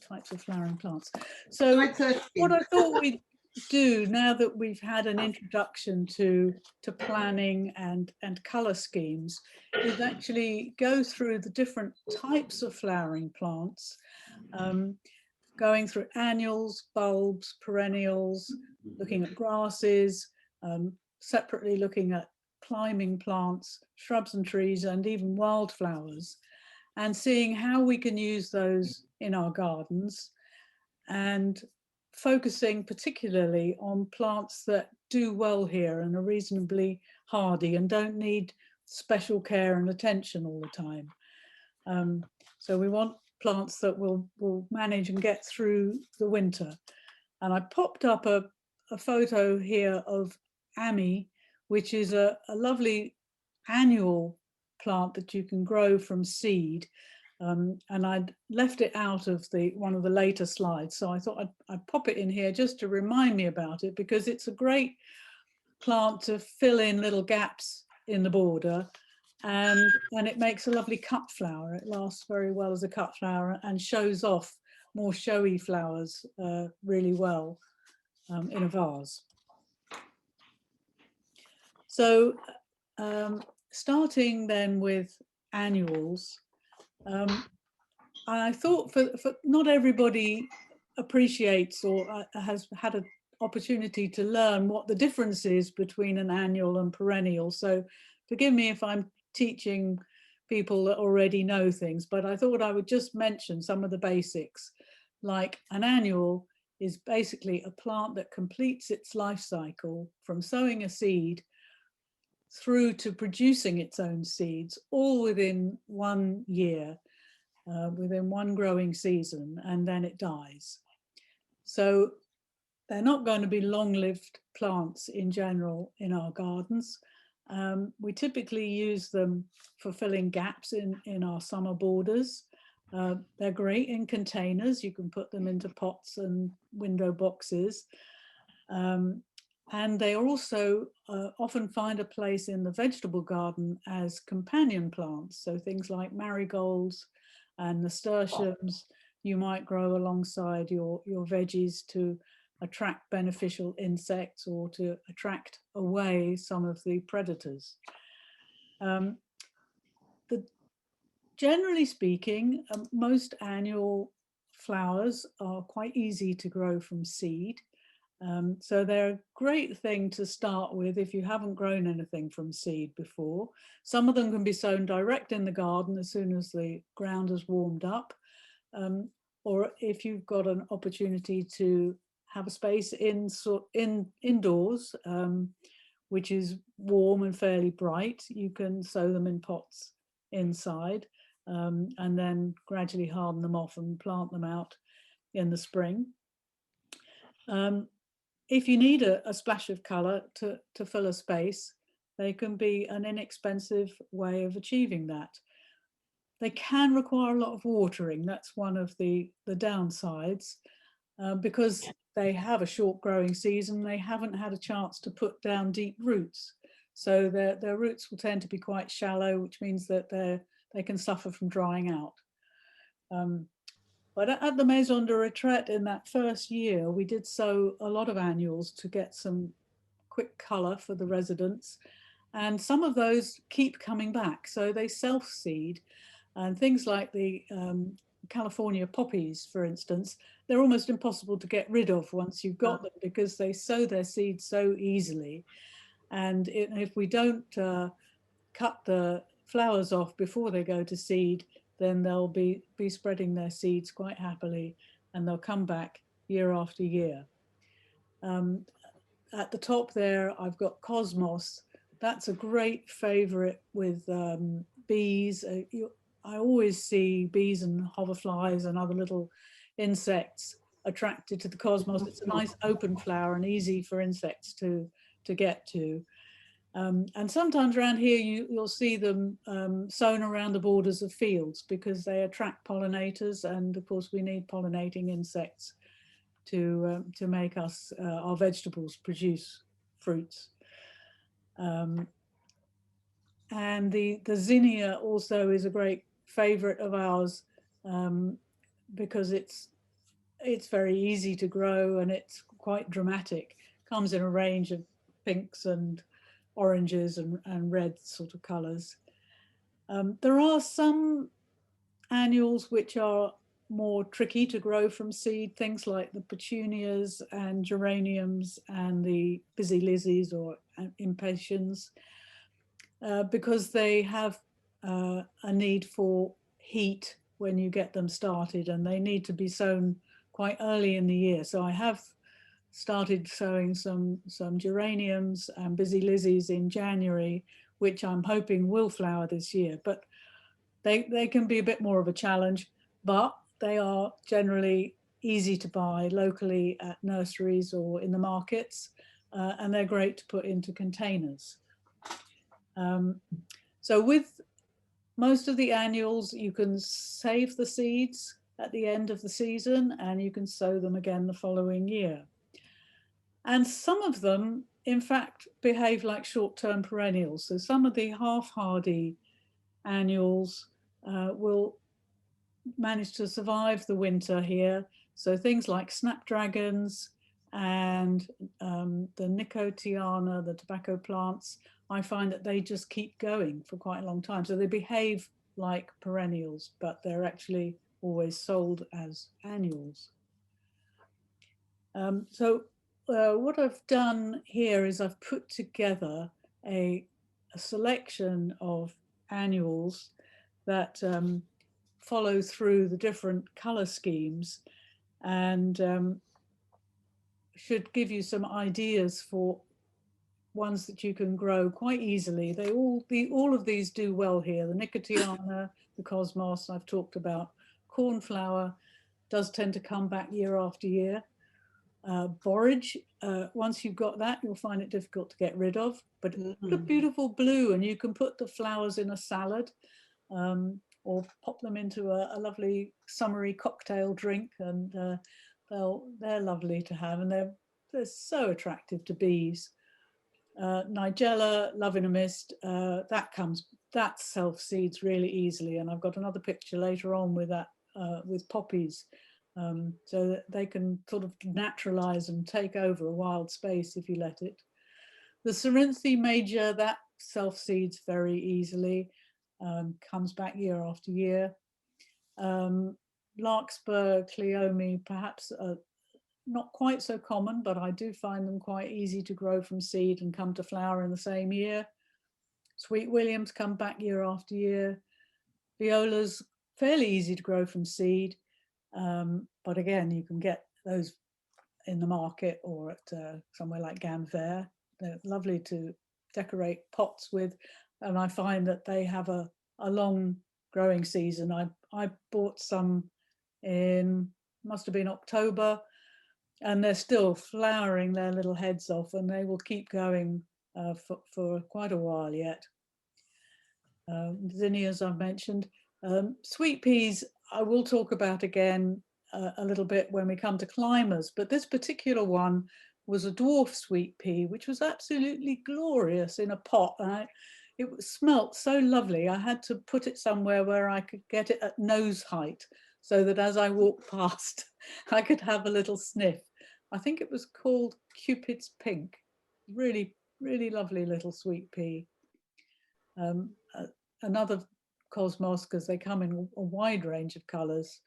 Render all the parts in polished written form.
types of flowering plants. So what I thought we'd do now that we've had an introduction to planning and colour schemes is actually go through the different types of flowering plants, going through annuals, bulbs, perennials, looking at grasses, separately looking at climbing plants, shrubs and trees, and even wildflowers, and seeing how we can use those in our gardens, and focusing particularly on plants that do well here and are reasonably hardy and don't need special care and attention all the time. So we want plants that will manage and get through the winter. And I popped up a photo here of Ami, which is a lovely annual plant that you can grow from seed. And I'd left it out of one of the later slides, so I thought I'd pop it in here just to remind me about it, because it's a great plant to fill in little gaps in the border, and it makes a lovely cut flower. It lasts very well as a cut flower and shows off more showy flowers really well in a vase. So starting then with annuals, I thought for not everybody appreciates or has had an opportunity to learn what the difference is between an annual and perennial. So forgive me if I'm teaching people that already know things, but I thought I would just mention some of the basics. Like an annual is basically a plant that completes its life cycle from sowing a seed through to producing its own seeds, all within 1 year, within one growing season, and then it dies. So they're not going to be long-lived plants in general in our gardens. We typically use them for filling gaps in our summer borders. They're great in containers. You can put them into pots and window boxes. And they also often find a place in the vegetable garden as companion plants. So things like marigolds and nasturtiums you might grow alongside your veggies to attract beneficial insects or to attract away some of the predators. Generally speaking, most annual flowers are quite easy to grow from seed. So they're a great thing to start with if you haven't grown anything from seed before. Some of them can be sown direct in the garden as soon as the ground has warmed up. Or if you've got an opportunity to have a space indoors, which is warm and fairly bright, you can sow them in pots inside, and then gradually harden them off and plant them out in the spring. If you need a splash of colour to fill a space, they can be an inexpensive way of achieving that. They can require a lot of watering. That's one of the downsides, because they have a short growing season. They haven't had a chance to put down deep roots. So their roots will tend to be quite shallow, which means that they can suffer from drying out. But at the Maison de Retraite in that first year, we did sow a lot of annuals to get some quick colour for the residents. And some of those keep coming back. So they self-seed, and things like the California poppies, for instance, they're almost impossible to get rid of once you've got them, because they sow their seeds so easily. And if we don't cut the flowers off before they go to seed, then they'll be spreading their seeds quite happily, and they'll come back year after year. At the top there, I've got Cosmos. That's a great favorite with bees. I always see bees and hoverflies and other little insects attracted to the Cosmos. It's a nice open flower and easy for insects to get to. And sometimes around here you'll see them sown around the borders of fields, because they attract pollinators, and of course we need pollinating insects to make us our vegetables produce fruits. And the zinnia also is a great favorite of ours. because it's very easy to grow and it's quite dramatic. Comes in a range of pinks and oranges and red sort of colours. There are some annuals which are more tricky to grow from seed, things like the petunias and geraniums and the busy lizzies or impatiens, because they have a need for heat when you get them started, and they need to be sown quite early in the year. So I have started sowing some geraniums and busy lizzies in January, which I'm hoping will flower this year. But they can be a bit more of a challenge, but they are generally easy to buy locally at nurseries or in the markets, and they're great to put into containers. So with most of the annuals, you can save the seeds at the end of the season and you can sow them again the following year. And some of them, in fact, behave like short-term perennials. So some of the half-hardy annuals will manage to survive the winter here. So things like snapdragons and the nicotiana, the tobacco plants, I find that they just keep going for quite a long time. So they behave like perennials, but they're actually always sold as annuals. What I've done here is I've put together a selection of annuals that follow through the different color schemes and should give you some ideas for ones that you can grow quite easily. All of these do well here. The nicotiana, the cosmos I've talked about. Cornflower does tend to come back year after year. Borage, once you've got that, you'll find it difficult to get rid of, but it's a beautiful blue, and you can put the flowers in a salad or pop them into a lovely summery cocktail drink, and they're lovely to have, and they're so attractive to bees. Nigella, love in a mist, that self-seeds really easily, and I've got another picture later on with that, with poppies. So that they can sort of naturalize and take over a wild space if you let it. The Cerinthe major, that self-seeds very easily, comes back year after year. Larkspur, Cleome, perhaps not quite so common, but I do find them quite easy to grow from seed and come to flower in the same year. Sweet Williams come back year after year. Violas, fairly easy to grow from seed. But again, you can get those in the market or at somewhere like Ganver. They're lovely to decorate pots with, and I find that they have a long growing season. I bought some in, must have been October, and they're still flowering their little heads off, and they will keep going for quite a while yet. Zinnias I've mentioned. Sweet peas I will talk about again a little bit when we come to climbers, but this particular one was a dwarf sweet pea, which was absolutely glorious in a pot. And it smelt so lovely. I had to put it somewhere where I could get it at nose height, so that as I walked past, I could have a little sniff. I think it was called Cupid's Pink. Really, really lovely little sweet pea. Another cosmos, because they come in a wide range of colours.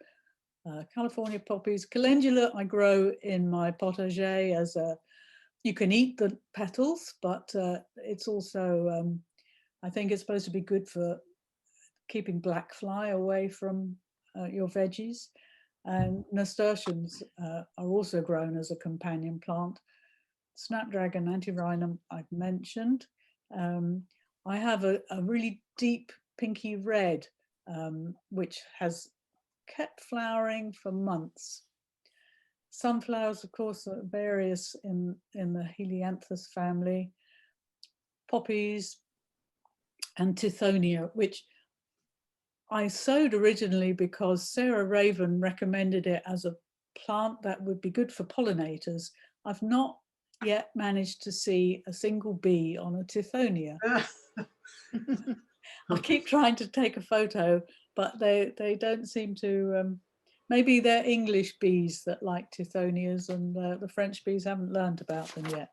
California poppies. Calendula I grow in my potager as a, you can eat the petals, but it's also, I think it's supposed to be good for keeping black fly away from your veggies. And nasturtiums are also grown as a companion plant. Snapdragon, antirrhinum I've mentioned. I have a really deep pinky red, which has kept flowering for months. Sunflowers, of course, are various in the Helianthus family. Poppies and Tithonia, which I sowed originally because Sarah Raven recommended it as a plant that would be good for pollinators. I've not yet managed to see a single bee on a Tithonia. I keep trying to take a photo, but they don't seem to maybe they're English bees that like tithonias, and the French bees haven't learned about them yet.